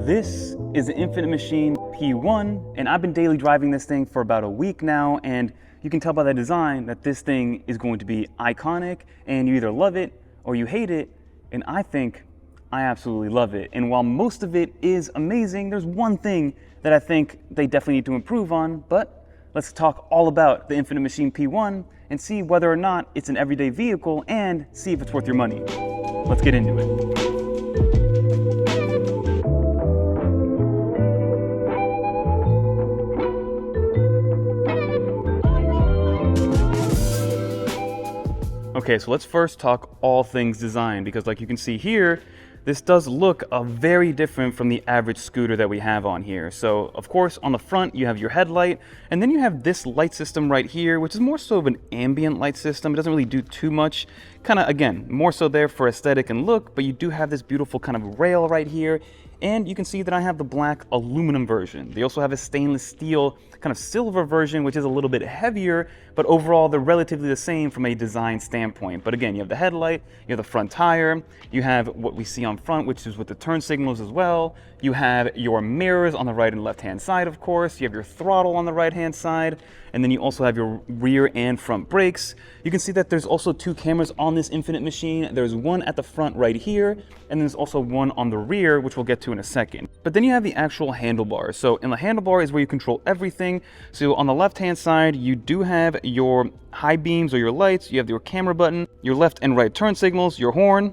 This is the Infinite Machine P1, and I've been daily driving this thing for about a week now, and you can tell by the design that this thing is going to be iconic, and you either love it or you hate it, and I think I absolutely love it. And while most of it is amazing, there's one thing that I think they definitely need to improve on, but let's talk all about the Infinite Machine P1 and see whether or not it's an everyday vehicle and see if it's worth your money. Let's get into it. Okay, so let's first talk all things design, because like you can see here, this does look very different from the average scooter that we have on here. So of course on the front you have your headlight, and then you have this light system right here, which is more so of an ambient light system. It doesn't really do too much, kind of again more so there for aesthetic and look, but you do have this beautiful kind of rail right here. And you can see that I have the black aluminum version. They also have a stainless steel kind of silver version, which is a little bit heavier, but overall they're relatively the same from a design standpoint. But again, you have the headlight, you have the front tire, you have what we see on front, which is with the turn signals as well. You have your mirrors on the right and left hand side, of course. You have your throttle on the right hand side, and then you also have your rear and front brakes. You can see that there's also two cameras on this Infinite Machine. There's one at the front right here, and there's also one on the rear, which we'll get to in a second. But then you have the actual handlebar. So in the handlebar is where you control everything. So on the left hand side, you do have your high beams or your lights, you have your camera button, your left and right turn signals, your horn.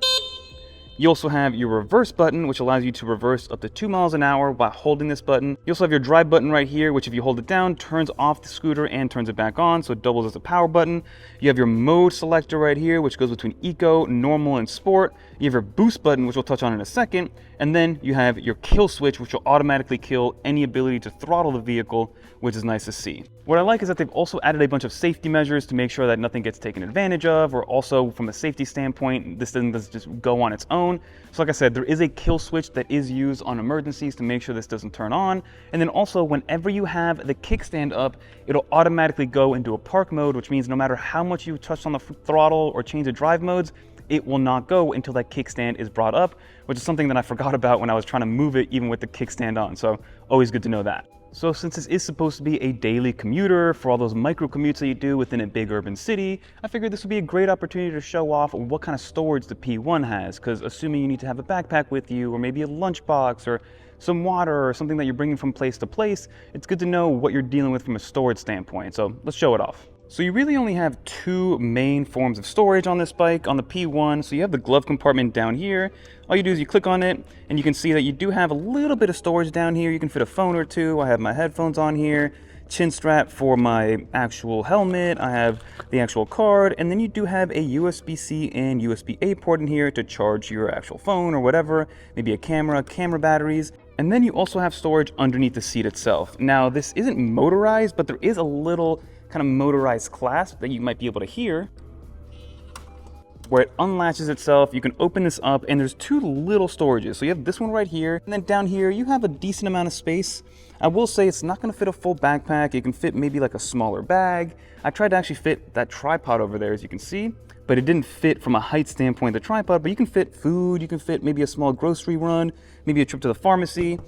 You also have your reverse button, which allows you to reverse up to 2 miles an hour while holding this button. You also have your drive button right here, which if you hold it down, turns off the scooter and turns it back on, so it doubles as a power button. You have your mode selector right here, which goes between eco, normal, and sport. You have your boost button, which we'll touch on in a second. And then you have your kill switch, which will automatically kill any ability to throttle the vehicle, which is nice to see. What I like is that they've also added a bunch of safety measures to make sure that nothing gets taken advantage of, or also from a safety standpoint, this doesn't just go on its own. So like I said, there is a kill switch that is used on emergencies to make sure this doesn't turn on. And then also whenever you have the kickstand up, it'll automatically go into a park mode, which means no matter how much you touch on the throttle or change the drive modes, it will not go until that kickstand is brought up, which is something that I forgot about when I was trying to move it even with the kickstand on. So always good to know that. So since this is supposed to be a daily commuter for all those micro commutes that you do within a big urban city, I figured this would be a great opportunity to show off what kind of storage the P1 has, because assuming you need to have a backpack with you, or maybe a lunchbox, or some water, or something that you're bringing from place to place, it's good to know what you're dealing with from a storage standpoint. So let's show it off. So you really only have two main forms of storage on this bike, on the P1. So you have the glove compartment down here. All you do is you click on it, and you can see that you do have a little bit of storage down here. You can fit a phone or two. I have my headphones on here, chin strap for my actual helmet. I have the actual card, and then you do have a USB-C and USB-A port in here to charge your actual phone or whatever, maybe a camera batteries. And then you also have storage underneath the seat itself. Now, this isn't motorized, but there is a little kind of motorized clasp that you might be able to hear, where it unlatches itself. You can open this up, and there's two little storages. So you have this one right here, and then down here you have a decent amount of space. I will say it's not going to fit a full backpack. It can fit maybe like a smaller bag. I tried to actually fit that tripod over there, as you can see, but it didn't fit from a height standpoint, the tripod. But you can fit food, you can fit maybe a small grocery run, maybe a trip to the pharmacy.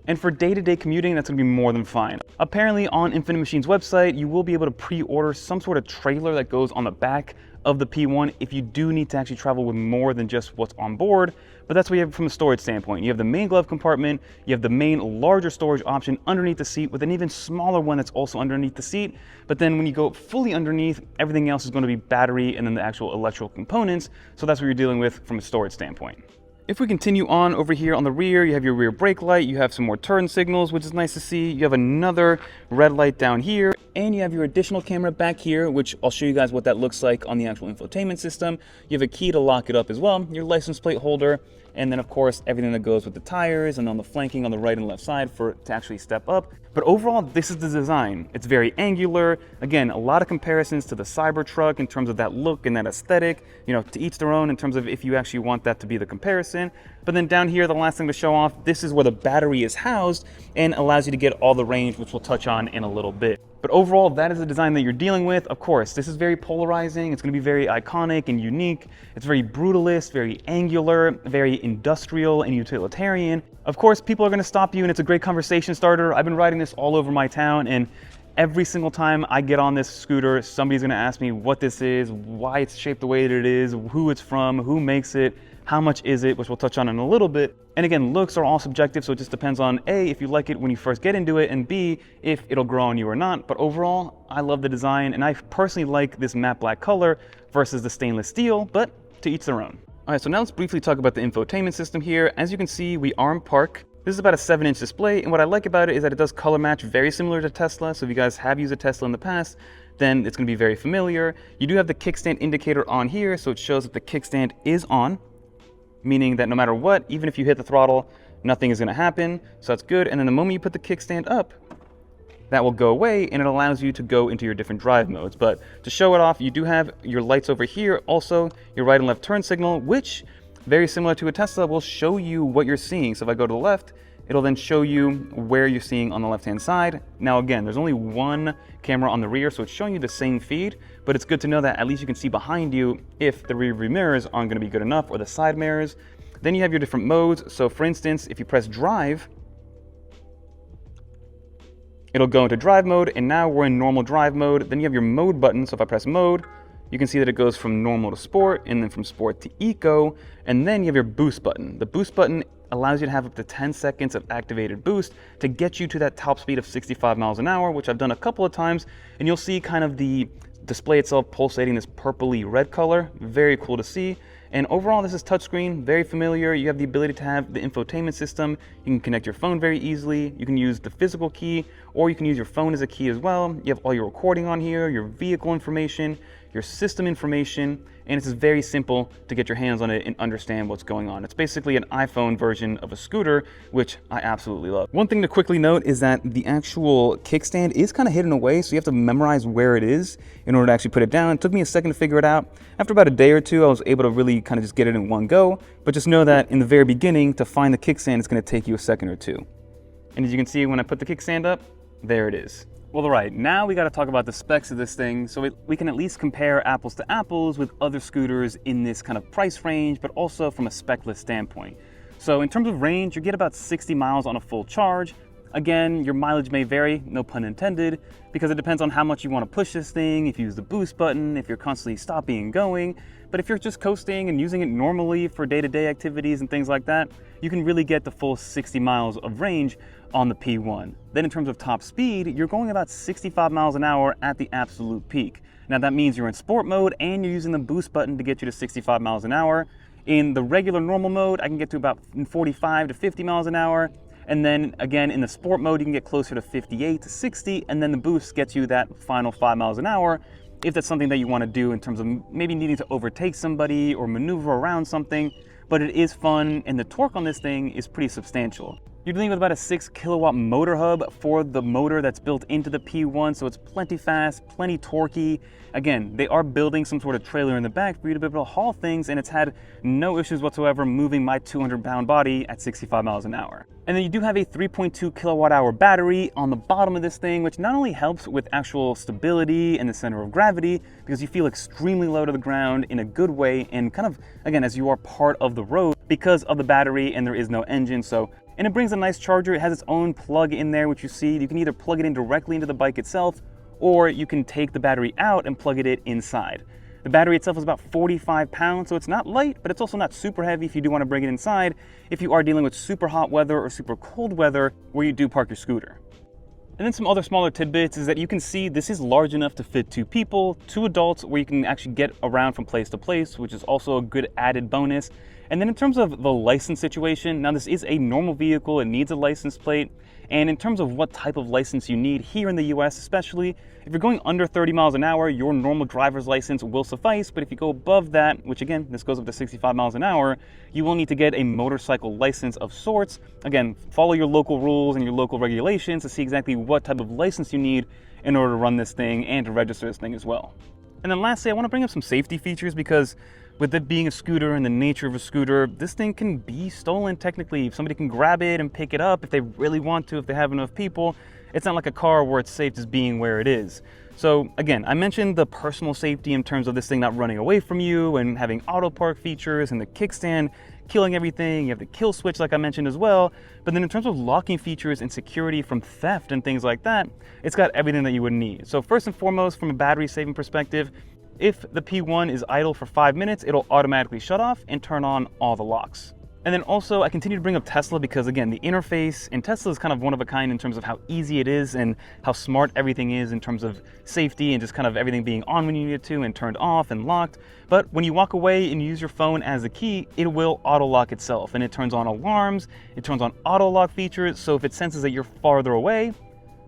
And for day-to-day commuting, that's gonna be more than fine. Apparently on Infinite Machine's website, you will be able to pre-order some sort of trailer that goes on the back of the P1 if you do need to actually travel with more than just what's on board. But that's what you have from a storage standpoint. You have the main glove compartment, you have the main larger storage option underneath the seat with an even smaller one that's also underneath the seat. But then when you go fully underneath, everything else is gonna be battery and then the actual electrical components. So that's what you're dealing with from a storage standpoint. If we continue on over here on the rear, you have your rear brake light, you have some more turn signals, which is nice to see. You have another red light down here, and you have your additional camera back here, which I'll show you guys what that looks like on the actual infotainment system. You have a key to lock it up as well, your license plate holder, and then of course everything that goes with the tires and on the flanking on the right and left side to actually step up. But overall, this is the design. It's very angular. Again, a lot of comparisons to the Cybertruck in terms of that look and that aesthetic. You know, to each their own in terms of if you actually want that to be the comparison. But then down here, the last thing to show off, this is where the battery is housed and allows you to get all the range, which we'll touch on in a little bit. But overall, that is the design that you're dealing with. Of course, this is very polarizing. It's going to be very iconic and unique. It's very brutalist, very angular, very industrial and utilitarian. Of course, people are going to stop you, and it's a great conversation starter. I've been riding this all over my town, and every single time I get on this scooter, somebody's going to ask me what this is, why it's shaped the way that it is, who it's from, who makes it, how much is it, which we'll touch on in a little bit. And again, looks are all subjective, so it just depends on A, if you like it when you first get into it, and B, if it'll grow on you or not. But overall, I love the design, and I personally like this matte black color versus the stainless steel, but to each their own. All right, so now let's briefly talk about the infotainment system here. As you can see, we are in park. This is about a 7-inch display, and what I like about it is that it does color match very similar to Tesla. So if you guys have used a Tesla in the past, then it's going to be very familiar. You do have the kickstand indicator on here, so it shows that the kickstand is on, meaning that no matter what, even if you hit the throttle, nothing is going to happen. So that's good. And then the moment you put the kickstand up, that will go away, and it allows you to go into your different drive modes. But to show it off, you do have your lights over here, also your right and left turn signal, which, very similar to a Tesla, will show you what you're seeing. So if I go to the left, it'll then show you where you're seeing on the left-hand side. Now again, there's only one camera on the rear, so it's showing you the same feed, but it's good to know that at least you can see behind you if the rear view mirrors aren't going to be good enough, or the side mirrors. Then you have your different modes. So for instance, if you press drive, it'll go into drive mode, and now we're in normal drive mode. Then you have your mode button. So if I press mode, you can see that it goes from normal to sport, and then from sport to eco, and then you have your boost button. The boost button allows you to have up to 10 seconds of activated boost to get you to that top speed of 65 miles an hour, which I've done a couple of times, and you'll see kind of the display itself pulsating this purpley red color. Very cool to see. And overall, this is touchscreen, very familiar. You have the ability to have the infotainment system. You can connect your phone very easily. You can use the physical key, or you can use your phone as a key as well. You have all your recording on here, your vehicle information, your system information, and it's very simple to get your hands on it and understand what's going on. It's basically an iPhone version of a scooter, which I absolutely love. One thing to quickly note is that the actual kickstand is kind of hidden away, so you have to memorize where it is in order to actually put it down. It took me a second to figure it out. After about a day or two, I was able to really kind of just get it in one go, but just know that in the very beginning, to find the kickstand, it's going to take you a second or two. And as you can see, when I put the kickstand up, there it is. Well, all right, now we got to talk about the specs of this thing, so we can at least compare apples to apples with other scooters in this kind of price range, but also from a spec-less standpoint. So in terms of range, you get about 60 miles on a full charge. Again, your mileage may vary, no pun intended, because it depends on how much you want to push this thing, if you use the boost button, if you're constantly stopping and going. But if you're just coasting and using it normally for day-to-day activities and things like that, you can really get the full 60 miles of range on the P1. Then in terms of top speed, you're going about 65 miles an hour at the absolute peak. Now that means you're in sport mode and you're using the boost button to get you to 65 miles an hour. In the regular normal mode, I can get to about 45 to 50 miles an hour. And then again, in the sport mode, you can get closer to 58 to 60, and then the boost gets you that final 5 miles an hour, if that's something that you want to do in terms of maybe needing to overtake somebody or maneuver around something. But it is fun, and the torque on this thing is pretty substantial. You're dealing with about a 6 kilowatt motor hub for the motor that's built into the P1, so it's plenty fast, plenty torquey. Again, they are building some sort of trailer in the back for you to be able to haul things, and it's had no issues whatsoever moving my 200-pound body at 65 miles an hour. And then you do have a 3.2 kilowatt hour battery on the bottom of this thing, which not only helps with actual stability and the center of gravity, because you feel extremely low to the ground in a good way, and kind of, again, as you are part of the road because of the battery and there is no engine. And it brings a nice charger. It has its own plug in there, which you see. You can either plug it in directly into the bike itself, or you can take the battery out and plug it in inside. The battery itself is about 45 pounds, so it's not light, but it's also not super heavy if you do want to bring it inside, if you are dealing with super hot weather or super cold weather where you do park your scooter. And then some other smaller tidbits is that you can see this is large enough to fit 2 people, 2 adults, where you can actually get around from place to place, which is also a good added bonus. And then in terms of the license situation, now this is a normal vehicle, it needs a license plate. And in terms of what type of license you need here in the US especially, if you're going under 30 miles an hour, your normal driver's license will suffice. But if you go above that, which again, this goes up to 65 miles an hour, you will need to get a motorcycle license of sorts. Again, follow your local rules and your local regulations to see exactly what type of license you need in order to run this thing and to register this thing as well. And then lastly, I want to bring up some safety features because With it being a scooter and the nature of a scooter, this thing can be stolen technically. If somebody can grab it and pick it up if they really want to, if they have enough people. It's not like a car where it's safe just being where it is. So again, I mentioned the personal safety in terms of this thing not running away from you and having auto park features and the kickstand killing everything. You have the kill switch like I mentioned as well. But then in terms of locking features and security from theft and things like that, it's got everything that you would need. So first and foremost, from a battery saving perspective, if the P1 is idle for 5 minutes, it'll automatically shut off and turn on all the locks. And then also, I continue to bring up Tesla because again, the interface in Tesla is kind of one of a kind in terms of how easy it is and how smart everything is in terms of safety and just kind of everything being on when you need it to and turned off and locked. But when you walk away and use your phone as the key, it will auto lock itself and it turns on alarms, it turns on auto lock features. So if it senses that you're farther away,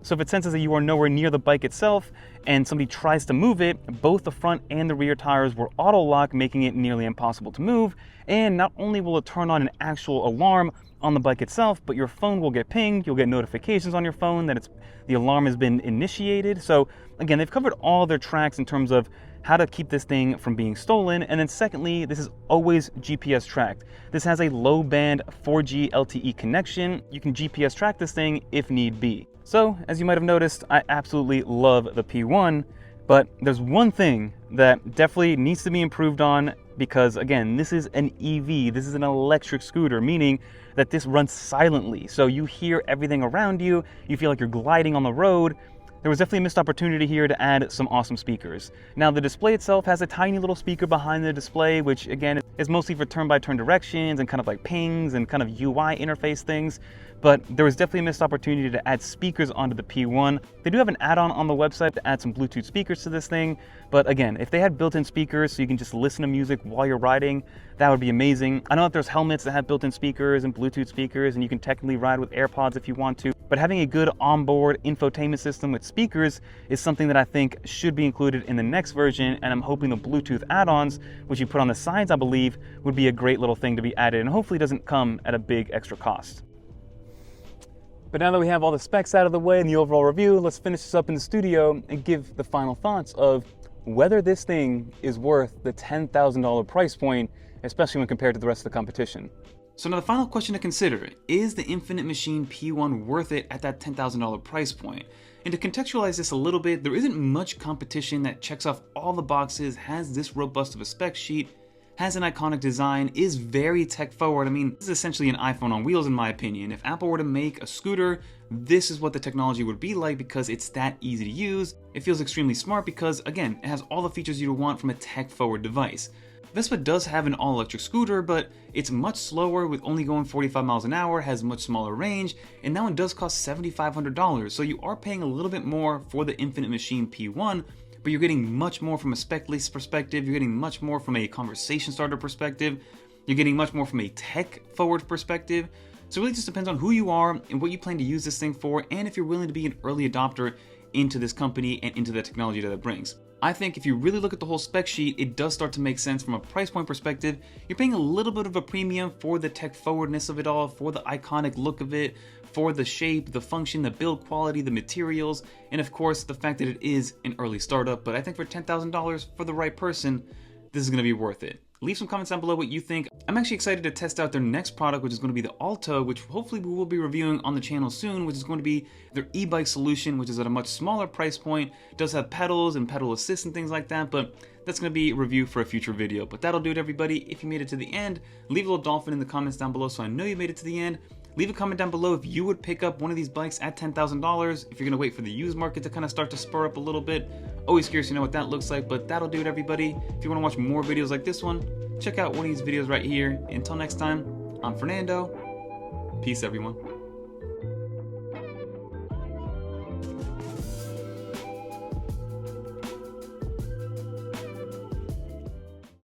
so if it senses that you are nowhere near the bike itself and somebody tries to move it, both the front and the rear tires will auto lock, making it nearly impossible to move. And not only will it turn on an actual alarm on the bike itself, but your phone will get pinged. You'll get notifications on your phone that the alarm has been initiated. So again, they've covered all their tracks in terms of how to keep this thing from being stolen. And then secondly, this is always GPS tracked. This has a low band 4G LTE connection. You can GPS track this thing if need be. So as you might have noticed, I absolutely love the P1, but there's one thing that definitely needs to be improved on because again, this is an EV, this is an electric scooter, meaning that this runs silently. So you hear everything around you, you feel like you're gliding on the road. There was definitely a missed opportunity here to add some awesome speakers. Now the display itself has a tiny little speaker behind the display, which again is mostly for turn-by-turn directions and kind of like pings and kind of UI interface things. But there was definitely a missed opportunity to add speakers onto the P1. They do have an add-on on the website to add some Bluetooth speakers to this thing. But again, if they had built-in speakers so you can just listen to music while you're riding, that would be amazing. I know that there's helmets that have built-in speakers and Bluetooth speakers, and you can technically ride with AirPods if you want to. But having a good onboard infotainment system with speakers is something that I think should be included in the next version. And I'm hoping the Bluetooth add-ons, which you put on the sides, I believe, would be a great little thing to be added and hopefully doesn't come at a big extra cost. But now that we have all the specs out of the way and the overall review, let's finish this up in the studio and give the final thoughts of whether this thing is worth the $10,000 price point, especially when compared to the rest of the competition. So now the final question to consider, is the Infinite Machine P1 worth it at that $10,000 price point? And to contextualize this a little bit, there isn't much competition that checks off all the boxes, has this robust of a spec sheet, has an iconic design, is very tech forward. I mean, this is essentially an iPhone on wheels in my opinion. If Apple were to make a scooter, this is what the technology would be like because it's that easy to use. It feels extremely smart because, again, it has all the features you'd want from a tech forward device. Vespa does have an all-electric scooter, but it's much slower with only going 45 miles an hour, has much smaller range, and that one does cost $7,500. So you are paying a little bit more for the Infinite Machine P1, but you're getting much more from a spec list perspective, you're getting much more from a conversation starter perspective, you're getting much more from a tech forward perspective. So it really just depends on who you are and what you plan to use this thing for, and if you're willing to be an early adopter into this company and into the technology that it brings. I think if you really look at the whole spec sheet, it does start to make sense from a price point perspective. You're paying a little bit of a premium for the tech forwardness of it all, for the iconic look of it, for the shape, the function, the build quality, the materials, and of course the fact that it is an early startup. But I think for $10,000 for the right person, this is going to be worth it. Leave some comments down below what you think. I'm actually excited to test out their next product, which is going to be the Alto, which hopefully we will be reviewing on the channel soon, which is going to be their e-bike solution, which is at a much smaller price point. It does have pedals and pedal assist and things like that, but that's going to be a review for a future video. But that'll do it, everybody. If you made it to the end, leave a little dolphin in the comments down below so I know you made it to the end. Leave a comment down below if you would pick up one of these bikes at $10,000, if you're gonna wait for the used market to kind of start to spur up a little bit. Always curious to know what that looks like, but that'll do it, everybody. If you wanna watch more videos like this one, check out one of these videos right here. Until next time, I'm Fernando. Peace, everyone.